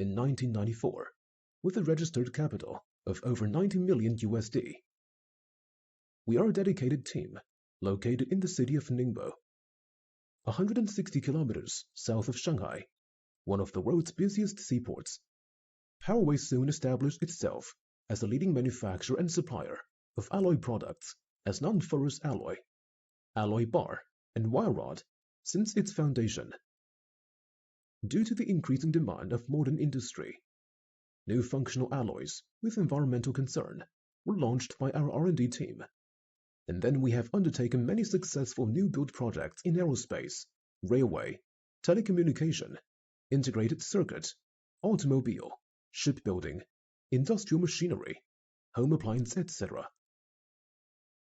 in 1994 with a registered capital of over 90 million USD. We are a dedicated team located in the city of Ningbo, 160 kilometers south of Shanghai, one of the world's busiest seaports. Boway soon established itself as a leading manufacturer and supplier of alloy products as non-ferrous alloy bar, and wire rod since its foundation. Due to the increasing demand of modern industry, new functional alloys with environmental concern were launched by our R&D team. And then we have undertaken many successful new build projects in aerospace, railway, telecommunication, integrated circuit, automobile, shipbuilding, industrial machinery, home appliance, etc.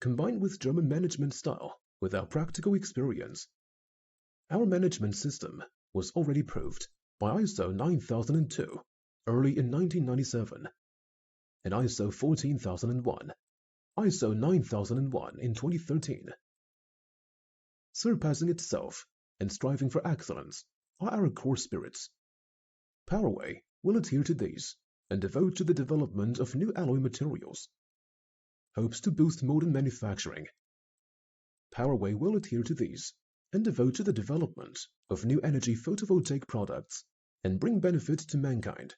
Combined with German management style with our practical experience, our management system was already proved by ISO 9002 early in 1997 and ISO 14001, ISO 9001 in 2013. Surpassing itself and striving for excellence are our core spirits. Boway will adhere to these and devote to the development of new alloy materials. Hopes to boost modern manufacturing. Boway will adhere to these and devote to the development of new energy photovoltaic products and bring benefit to mankind.